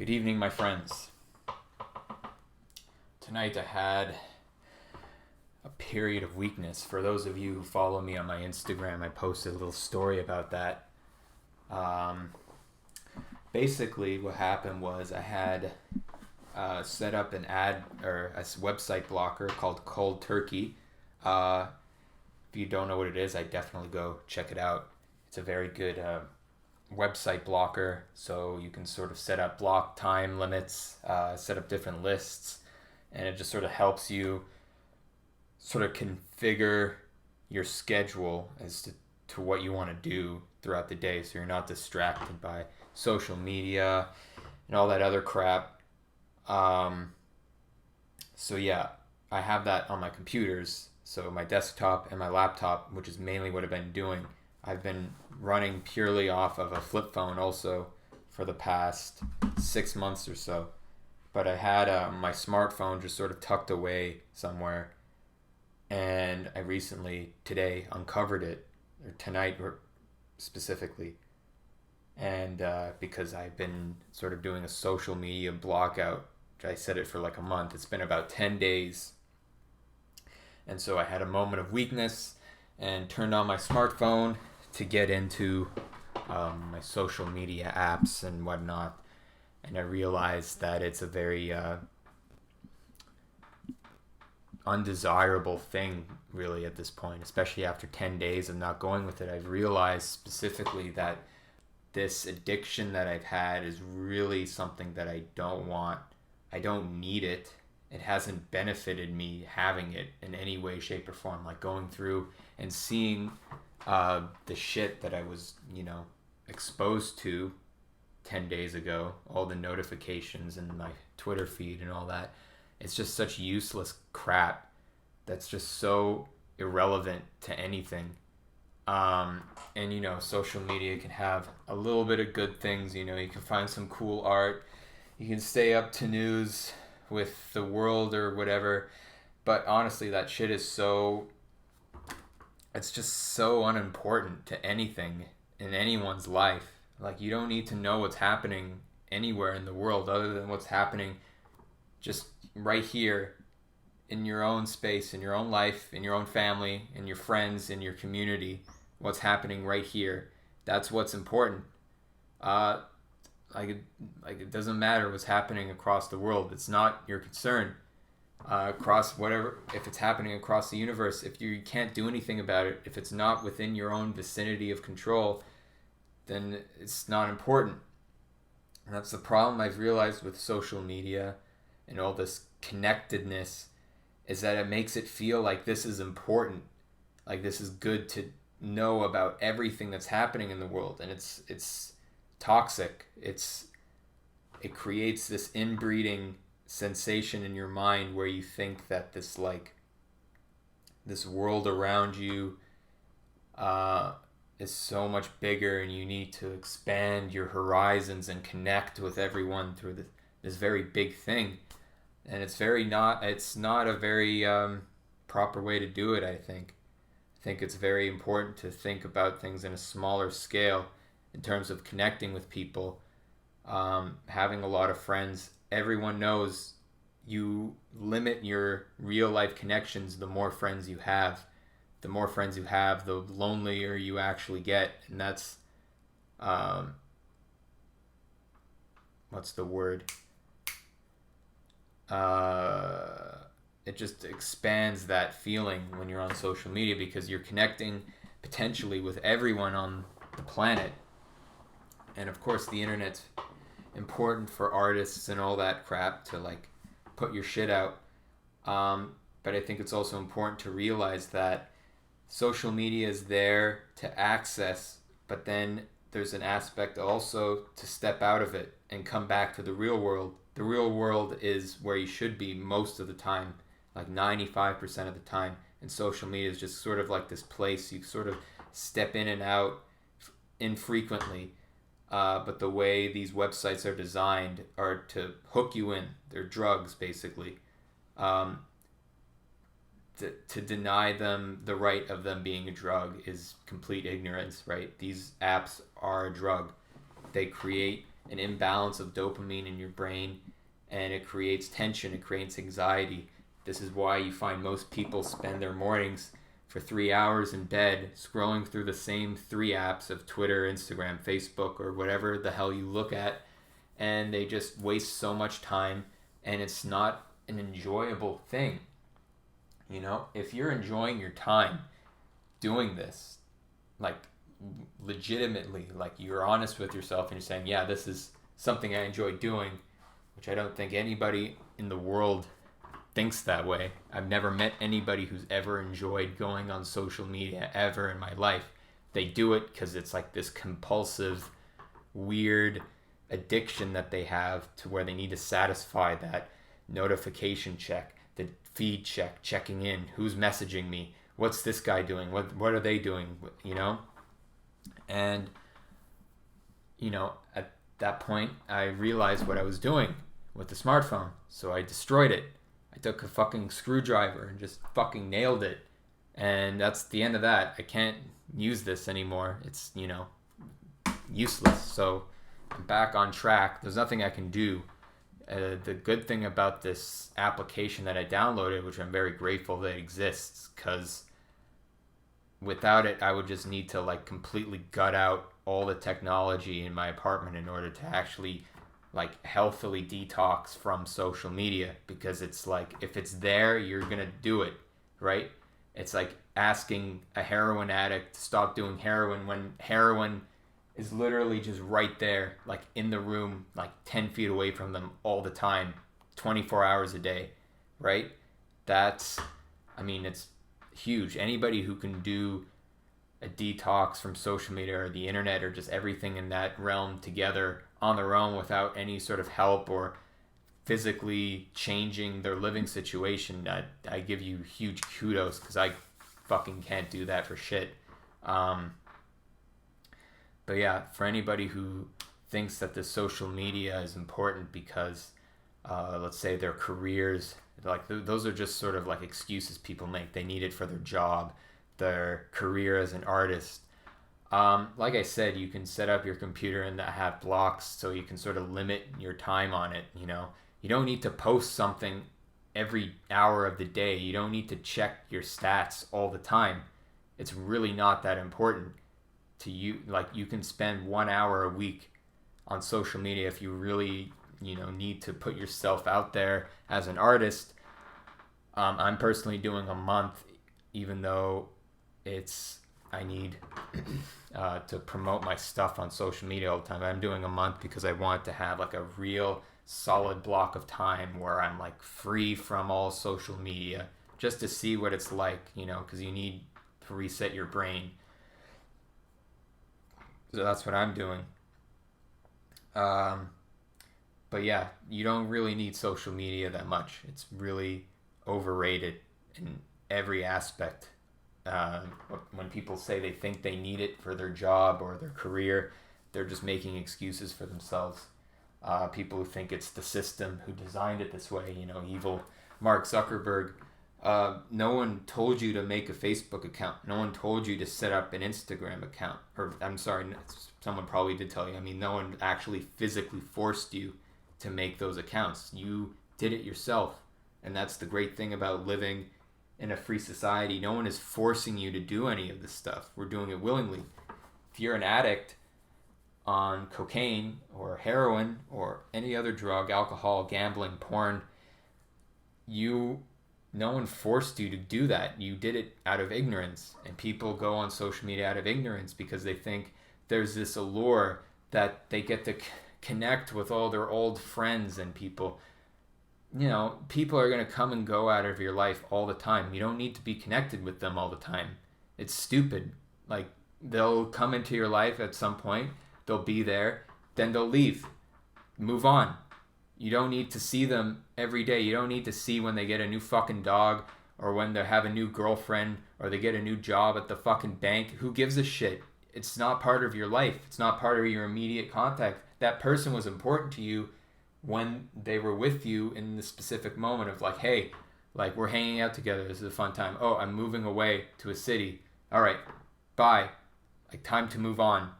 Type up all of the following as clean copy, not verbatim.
Good evening, my friends. Tonight I had a period of weakness. For those of you who follow me on my Instagram, I posted a little story about that. Um, Basically, what happened was I had set up an ad or a website blocker called Cold Turkey. Uh, if you don't know what it is, I definitely go check it out. It's a very good website blocker, so you can sort of set up block time limits, set up different lists, and it just sort of helps you sort of configure your schedule as to what you want to do throughout the day, so you're not distracted by social media and all that other crap. Um, so yeah, I have that on my computers, so my desktop and my laptop, which is mainly what I've been doing. I've been running purely off of a flip phone also for the past 6 months or so. But I had my smartphone just sort of tucked away somewhere, and I recently, today, uncovered it, or tonight specifically. And because I've been sort of doing a social media block out, I said it for like a month. It's been about 10 days. And so I had a moment of weakness and turned on my smartphone to get into my social media apps and whatnot. And I realized that it's a very undesirable thing, really, at this point, especially after 10 days of not going with it. I've realized specifically that this addiction that I've had is really something that I don't want. I don't need it. It hasn't benefited me having it in any way, shape, or form. Like going through and seeing the shit that I was, exposed to 10 days ago, all the notifications and my Twitter feed and all that. It's just such useless crap that's just so irrelevant to anything. And social media can have a little bit of good things. You can find some cool art. You can stay up to news with the world or whatever. But honestly, that shit is it's just so unimportant to anything in anyone's life. Like, you don't need to know what's happening anywhere in the world other than what's happening just right here in your own space, in your own life, in your own family, in your friends, in your community. What's happening right here. That's what's important. It doesn't matter what's happening across the world. It's not your concern. Across whatever, if it's happening across the universe, if you can't do anything about it, if it's not within your own vicinity of control, then it's not important. And that's the problem I've realized with social media and all this connectedness, is that it makes it feel like this is important, like this is good to know about everything that's happening in the world, and it's toxic. It creates this inbreeding sensation in your mind where you think that this world around you is so much bigger, and you need to expand your horizons and connect with everyone through this very big thing. And it's not a very proper way to do it. I think it's very important to think about things in a smaller scale in terms of connecting with people, having a lot of friends. Everyone knows you limit your real life connections the more friends you have. The more friends you have, the lonelier you actually get. And that's, what's the word? It just expands that feeling when you're on social media, because you're connecting potentially with everyone on the planet. And of course, the internet's important for artists and all that crap to put your shit out. But I think it's also important to realize that social media is there to access, but then there's an aspect also to step out of it and come back to the real world. The real world is where you should be most of the time, like 95% of the time. And social media is just sort of like this place you sort of step in and out infrequently. But the way these websites are designed are to hook you in. They're drugs, basically. To deny them the right of them being a drug is complete ignorance, right? These apps are a drug. They create an imbalance of dopamine in your brain, and it creates tension, it creates anxiety. This is why you find most people spend their mornings for 3 hours in bed scrolling through the same 3 apps of Twitter, Instagram, Facebook, or whatever the hell you look at, and they just waste so much time, and it's not an enjoyable thing. You know, if you're enjoying your time doing this, like legitimately, like you're honest with yourself and you're saying, yeah, this is something I enjoy doing, which I don't think anybody in the world thinks that way. I've never met anybody who's ever enjoyed going on social media ever in my life. They do it because it's like this compulsive, weird addiction that they have to where they need to satisfy that notification check, the feed check, checking in, who's messaging me, what's this guy doing, what are they doing, you know? And, you know, at that point, I realized what I was doing with the smartphone. So I destroyed it. I took a fucking screwdriver and just fucking nailed it. And that's the end of that. I can't use this anymore. It's, you know, useless. So I'm back on track. There's nothing I can do. The good thing about this application that I downloaded, which I'm very grateful that it exists, because without it, I would just need to like completely gut out all the technology in my apartment in order to actually like healthily detox from social media, because it's like if it's there, you're gonna do it, right? It's like asking a heroin addict to stop doing heroin when heroin is literally just right there, like in the room, like 10 feet away from them all the time, 24 hours a day, right? That's, I mean, it's huge. Anybody who can do a detox from social media or the internet or just everything in that realm together on their own without any sort of help or physically changing their living situation, I give you huge kudos, because I fucking can't do that for shit. But yeah, for anybody who thinks that the social media is important because, let's say, their careers, like those are just sort of like excuses people make. They need it for their job, their career as an artist. Like I said, you can set up your computer and have blocks so you can sort of limit your time on it. You know, you don't need to post something every hour of the day. You don't need to check your stats all the time. It's really not that important to you. Like, you can spend 1 hour a week on social media if you really, you know, need to put yourself out there as an artist. I'm personally doing a month, even though I need to promote my stuff on social media all the time. I'm doing a month because I want to have like a real solid block of time where I'm like free from all social media, just to see what it's like, you know, because you need to reset your brain. So that's what I'm doing. But yeah, you don't really need social media that much. It's really overrated in every aspect. When people say they think they need it for their job or their career, they're just making excuses for themselves. People who think it's the system who designed it this way, you know, evil Mark Zuckerberg. No one told you to make a Facebook account. No one told you to set up an Instagram account. Or, I'm sorry, someone probably did tell you. I mean, no one actually physically forced you to make those accounts. You did it yourself. And that's the great thing about living in a free society. No one is forcing you to do any of this stuff. We're doing it willingly. If you're an addict on cocaine or heroin or any other drug, alcohol, gambling, porn, no one forced you to do that. You did it out of ignorance. And people go on social media out of ignorance because they think there's this allure that they get to connect with all their old friends and people. You know, people are going to come and go out of your life all the time. You don't need to be connected with them all the time. It's stupid. Like, they'll come into your life at some point, they'll be there, then they'll leave. Move on. You don't need to see them every day. You don't need to see when they get a new fucking dog or when they have a new girlfriend or they get a new job at the fucking bank. Who gives a shit? It's not part of your life. It's not part of your immediate contact. That person was important to you when they were with you in the specific moment of like, hey, like, we're hanging out together. This is a fun time. Oh, I'm moving away to a city. All right, bye. Like, time to move on.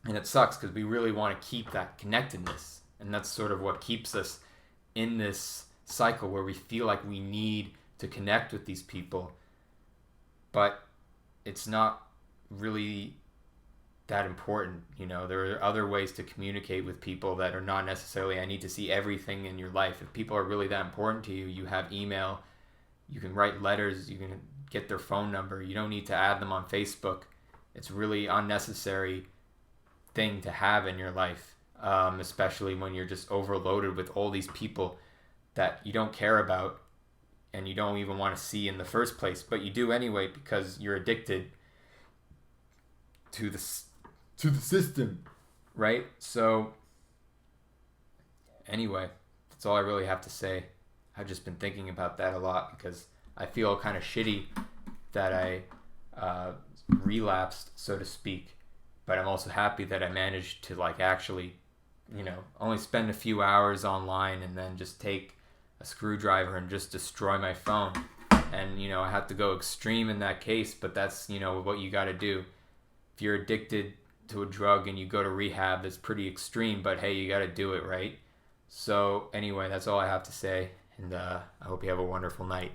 And it sucks because we really want to keep that connectedness. And that's sort of what keeps us in this cycle where we feel like we need to connect with these people. But it's not really that important. There are other ways to communicate with people that are not necessarily, I need to see everything in your life. If people are really that important to you, you have email, you can write letters, you can get their phone number. You don't need to add them on Facebook. It's really unnecessary thing to have in your life, especially when you're just overloaded with all these people that you don't care about and you don't even want to see in the first place, but you do anyway because you're addicted to the system, right? So anyway, that's all I really have to say. I've just been thinking about that a lot because I feel kind of shitty that I relapsed, so to speak. But I'm also happy that I managed to actually, only spend a few hours online and then just take a screwdriver and just destroy my phone. And, I have to go extreme in that case, but that's, what you got to do. If you're addicted to a drug and you go to rehab, that's pretty extreme, but hey, you got to do it, right? So anyway, that's all I have to say. And I hope you have a wonderful night.